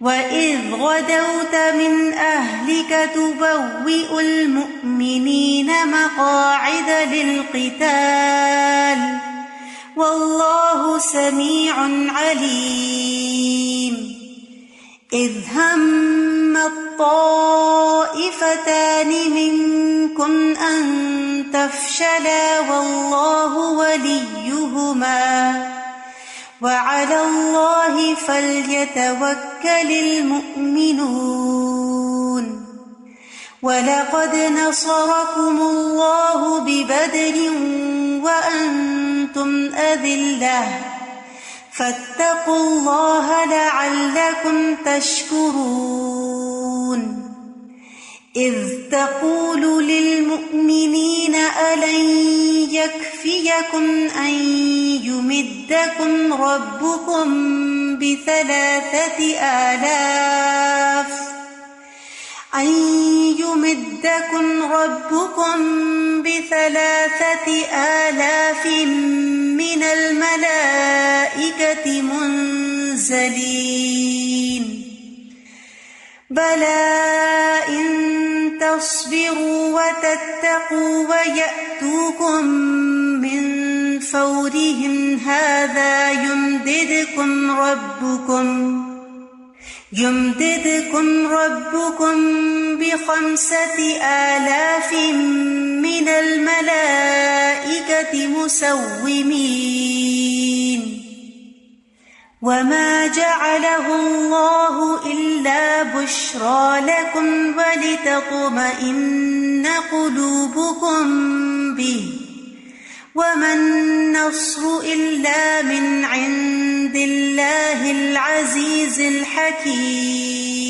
وَإِذْ غَدَوْتَ مِنْ أَهْلِكَ تُبَوِّئُ الْمُؤْمِنِينَ مَقَاعِدَ لِلْقِتَالِ وَاللَّهُ سَمِيعٌ عَلِيمٌ إِذْ هَمَّ الطَّائِفَتَانِ مِنْكُمْ أَنْ تَفْشَلَا وَاللَّهُ وَلِيُّهُمَا وَعَلَى اللَّهِ فَلْيَتَوَكَّلِ الْمُؤْمِنُونَ وَلَقَدْ نَصَرَكُمُ اللَّهُ بِبَدْرٍ وَأَنْتُمْ أَذِلَّةٌ فَاتَّقُوا اللَّهَ لَعَلَّكُمْ تَشْكُرُونَ إِذْ تَقُولُ لِلْمُؤْمِنِينَ أَلَنْ يَكْفِيَكُمْ أَنْ يُمِدَّكُمْ رَبُّكُمْ ب3,000 مِّنَ الْمَلَائِكَةِ مُنْزَلِينَ بَلَى إِن تَصْبِرُوا وَتَتَّقُوا وَيَأْتُوكُم مِّن فَوْرِهِمْ هَٰذَا يُمْدِدْكُمْ رَبُّكُم ب5,000 مِّنَ الْمَلَائِكَةِ مُسَوِّمِينَ وَمَا جَعَلَهُ اللَّهُ إِلَّا بُشْرَىٰ لَكُمْ وَلِتَطْمَئِنَّ قُلُوبُكُم بِهِ وَمَا النَّصْرُ إِلَّا مِنْ عِندِ اللَّهِ الْعَزِيزِ الْحَكِيمِ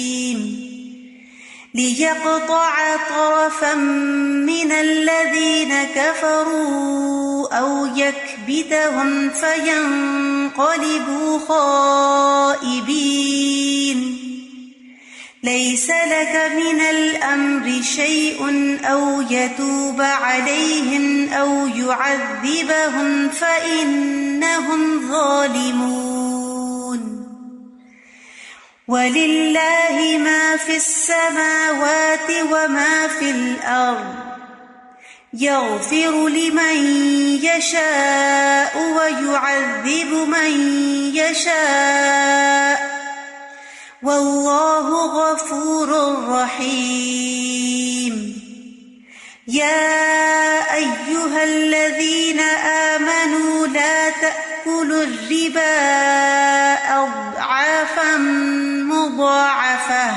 لِيَقْطَعَ طَرَفًا مِّنَ الَّذِينَ كَفَرُوا أَوْ يَكْبِتَهُمْ فَيَنقَلِبُوا خَائِبِينَ لَيْسَ لَكَ مِنَ الْأَمْرِ شَيْءٌ أَوْ يَتُوبَ عَلَيْهِمْ أَوْ يُعَذِّبَهُمْ فَإِنَّهُمْ ظَالِمُونَ وَلِلَّهِ مَا فِي السَّمَاوَاتِ وَمَا فِي الْأَرْضِ يَغْفِرُ لِمَن يَشَاءُ وَيُعَذِّبُ مَن يَشَاءُ وَاللَّهُ غَفُورٌ رَّحِيمٌ يَا أَيُّهَا الَّذِينَ آمَنُوا لَا تَأْكُلُوا الرِّبَا أَضْعَافًا مُّضَاعَفَةً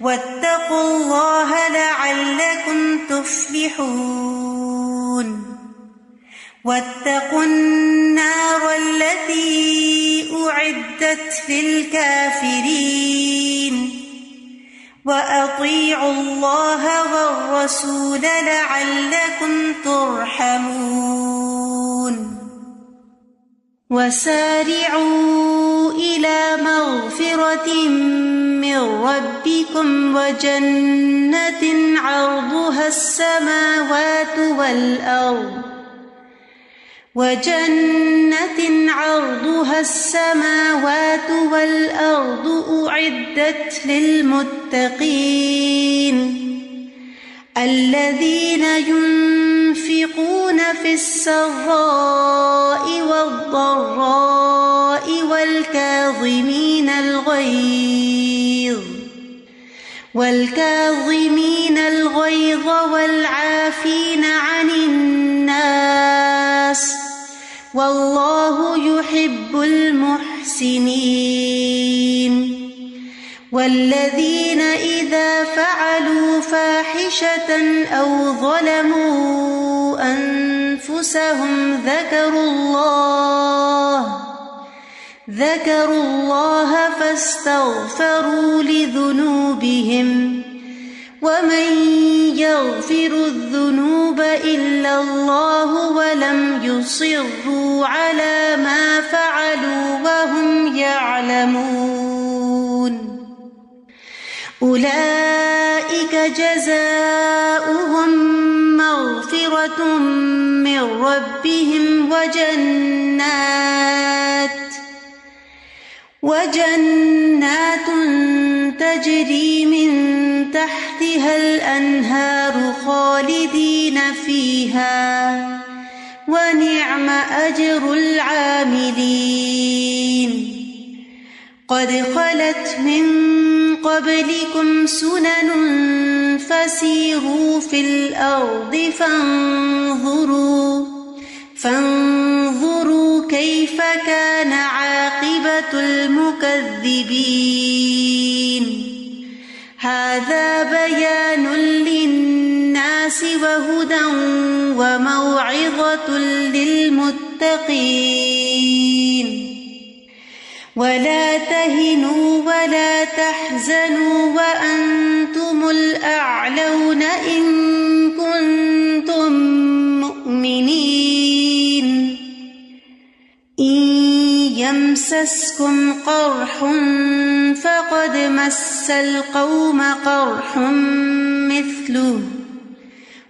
وَاتَّقُوا اللَّهَ لَعَلَّكُمْ تُفْلِحُونَ وَاتَّقُوا النَّارَ الَّتِي أُعِدَّتْ لِلْكَافِرِينَ وَأَطِيعُوا اللَّهَ وَالرَّسُولَ لَعَلَّكُمْ تُرْحَمُونَ وَسَارِعُوا إِلَى مَغْفِرَةٍ مِّن رَّبِّكُمْ وَجَنَّةٍ عَرْضُهَا السَّمَاوَاتُ وَالْأَرْضُ أُعِدَّتْ لِلْمُتَّقِينَ الَّذِينَ يُنفِقُونَ فِي السَّرَّاءِ وَالضَّرَّاءِ وَالْكَاظِمِينَ الْغَيْظَ وَالْعَافِينَ عَنِ النَّاسِ وَاللَّهُ يُحِبُّ الْمُحْسِنِينَ وَالَّذِينَ إِذَا فَعَلُوا فَاحِشَةً أَوْ ظَلَمُوا أَنفُسَهُمْ ذَكَرُوا اللَّهَ فَاسْتَغْفَرُوا لِذُنُوبِهِمْ وَمَن يَغْفِرُ الذُّنُوبَ إِلَّا اللَّهُ وَلَمْ يُصِرُّوا عَلَى مَا فَعَلُوا وَهُمْ يَعْلَمُونَ أُولَئِكَ جَزَاؤُهُم مَّغْفِرَةٌ مِّن رَّبِّهِمْ وَجَنَّاتٌ تجري من تحتها الأنهار خالدين فيها ونعم أجر العاملين قد خلت من قبلكم سنن فسيروا في الأرض فانظروا كيف كان عاقبة المكذبين هذا بيان للناس وهدى وموعظة للمتقين ولا تهنوا ولا تحزنوا وأنتم الأعلون إن كنتم مؤمنين إن يمسسكم قرح فقد مس القوم قرح مثله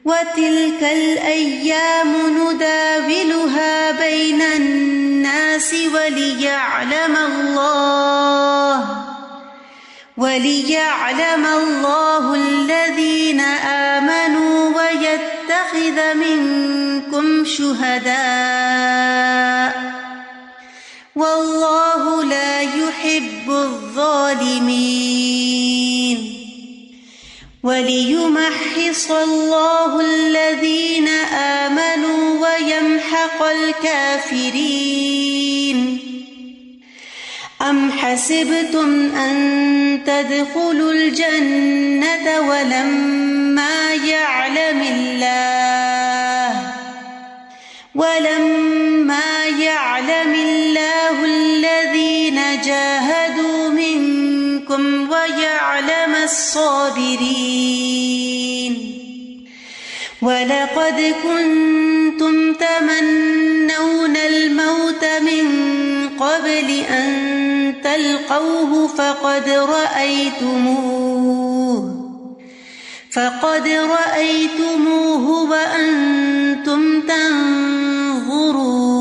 وتلك الأيام نداولها بين الناس وليعلم الله الذين آمنوا ويتخذ منكم شهداء والله لا يحب الظالمين وليمحص الله الذين آمنوا ويمحق الكافرين أم حسبتم أن تدخلوا الجنة ولما يعلم الله الذين جاهدوا منكم ويعلم الصابرين ولقد كنتم تمنون الموت من قبل أن تلقوه فقد رأيتموه وأنتم تنظرون